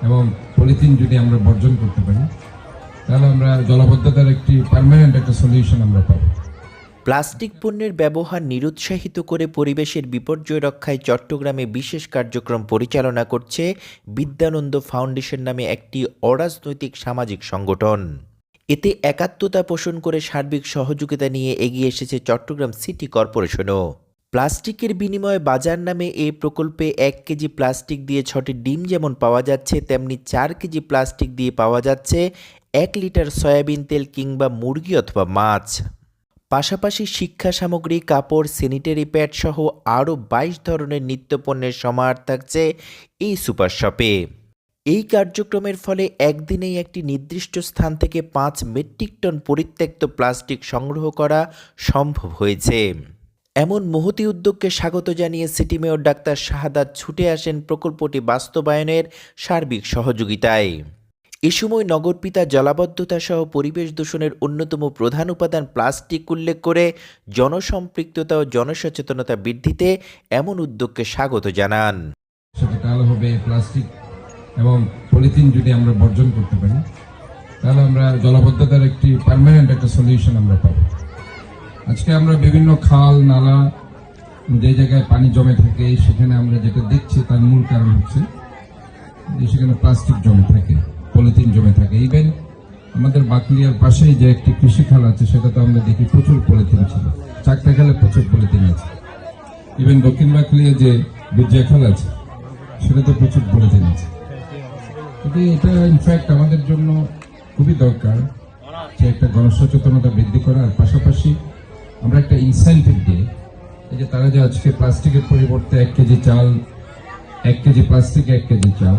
এবং পলিথিন যদি আমরা বর্জন করতে পারি তাহলে আমরা জলাবদ্ধতার একটি পার্মানেন্ট একটা সলিউশন আমরা পাবো। প্লাস্টিক পণ্যের ব্যবহার নিরুৎসাহিত করে পরিবেশের বিপর্যয় রক্ষায় চট্টগ্রামে বিশেষ কার্যক্রম পরিচালনা করছে বিদ্যানন্দ ফাউন্ডেশন নামে একটি অরাজনৈতিক সামাজিক সংগঠন। এতে একাত্মতা পোষণ করে সার্বিক সহযোগিতা নিয়ে এগিয়ে এসেছে চট্টগ্রাম সিটি কর্পোরেশনও। প্লাস্টিকের বিনিময়ে বাজার নামে এই প্রকল্পে 1 কেজি প্লাস্টিক দিয়ে 6টি ডিম যেমন পাওয়া যাচ্ছে, তেমনি 4 কেজি প্লাস্টিক দিয়ে পাওয়া যাচ্ছে 1 লিটার সয়াবিন তেল কিংবা মুরগি অথবা মাছ। পাশাপাশি শিক্ষা সামগ্রী, কাপড়, স্যানিটারি প্যাড সহ আরও 22 ধরনের নিত্যপণ্যের সমাহার থাকছে এই সুপার শপে। এই কার্যক্রমের ফলে একদিনেই একটি নির্দিষ্ট স্থান থেকে 5 মেট্রিক টন পরিত্যক্ত প্লাস্টিক সংগ্রহ করা সম্ভব হয়েছে। এমন মহতী উদ্যোগকে স্বাগত জানিয়ে সিটি মেয়র ডাক্তার শাহাদাত ছুটে আসেন প্রকল্পটি বাস্তবায়নের সার্বিক সহযোগিতায়। এ সময় নগরপিতা জলাবদ্ধতা সহ পরিবেশ দূষণের অন্যতম প্রধান উপাদান প্লাস্টিক উল্লেখ করে জনসম্পৃক্ততা ও জনসচেতনতা বৃদ্ধিতে এমন উদ্যোগকে স্বাগত জানান। সেটা হবে প্লাস্টিক এবং পলিথিন যদি আমরা বর্জন করতে পারি তাহলে আমরা জলাবদ্ধতার একটি পার্মানেন্ট একটা সলিউশন আমরা পাবো। আজকে আমরা বিভিন্ন খাল নালা যে জায়গায় পানি জমে থাকে সেখানে আমরা যেটা দেখছি তার মূল কারণ হচ্ছে যে সেখানে প্লাস্টিক জমে থাকে, পলিথিন জমে থাকে। ইভেন আমাদের বাকলিয়ার পাশেই যে একটি কৃষি খাল আছে সেটাতে আমরা দেখি প্রচুর পলিথিন ছিল, চাকটা খালে প্রচুর পলিথিন আছে। ইভেন দক্ষিণ বাকলিয়া যে বিজয়া খাল আছে সেটাতে প্রচুর পলিথিন আছে। কিন্তু এটা ইনফ্যাক্ট আমাদের জন্য খুবই দরকার যে একটা গণসচেতনতা বৃদ্ধি করার পাশাপাশি আমরা একটা ইনসেন্টিভ দিই, এই যে তারা যে আজকে প্লাস্টিকের পরিবর্তে 1 কেজি চাল, 1 কেজি প্লাস্টিক 1 কেজি চাল,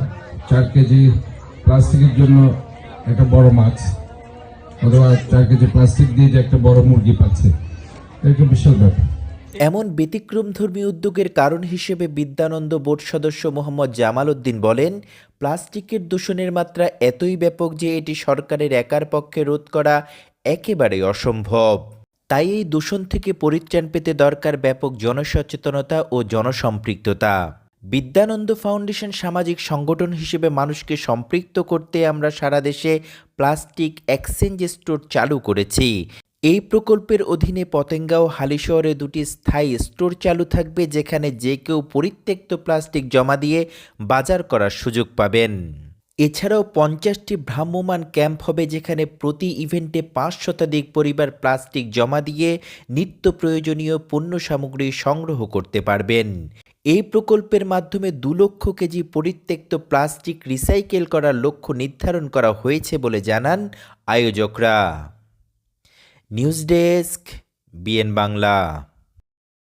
4 কেজি প্লাস্টিকের জন্য একটা বড় মাছ অথবা 4 কেজি প্লাস্টিক দিয়ে যে একটা বড় মুরগি পাচ্ছে, এটা বিশাল ব্যাপার। এমন ব্যতিক্রমধর্মী উদ্যোগের কারণ হিসেবে বিদ্যানন্দ বোর্ড সদস্য মোহাম্মদ জামাল উদ্দিন বলেন, প্লাস্টিকের দূষণের মাত্রা এতই ব্যাপক যে এটি সরকারের একার পক্ষে রোধ করা একেবারে অসম্ভব। তাই এই দূষণ থেকে পরিত্রাণ পেতে দরকার ব্যাপক জনসচেতনতা ও জনসম্পৃক্ততা। বিদ্যানন্দ ফাউন্ডেশন সামাজিক সংগঠন হিসেবে মানুষকে সম্পৃক্ত করতে আমরা সারা দেশে প্লাস্টিক এক্সচেঞ্জ স্টোর চালু করেছি। এই প্রকল্পের অধীনে পতেঙ্গা ও হালিশহরে 2টি স্থায়ী স্টোর চালু থাকবে, যেখানে যে কেউ পরিত্যক্ত প্লাস্টিক জমা দিয়ে বাজার করার সুযোগ পাবেন। এছাড়াও 50টি ভ্রাম্যমাণ ক্যাম্প হবে, যেখানে প্রতি ইভেন্টে 5 শতাধিক পরিবার প্লাস্টিক জমা দিয়ে নিত্য প্রয়োজনীয় পণ্য সামগ্রী সংগ্রহ করতে পারবেন। এই প্রকল্পের মাধ্যমে 2 লক্ষ কেজি পরিত্যক্ত প্লাস্টিক রিসাইকেল করার লক্ষ্য নির্ধারণ করা হয়েছে বলে জানান আয়োজকরা। News desk, BN Bangla.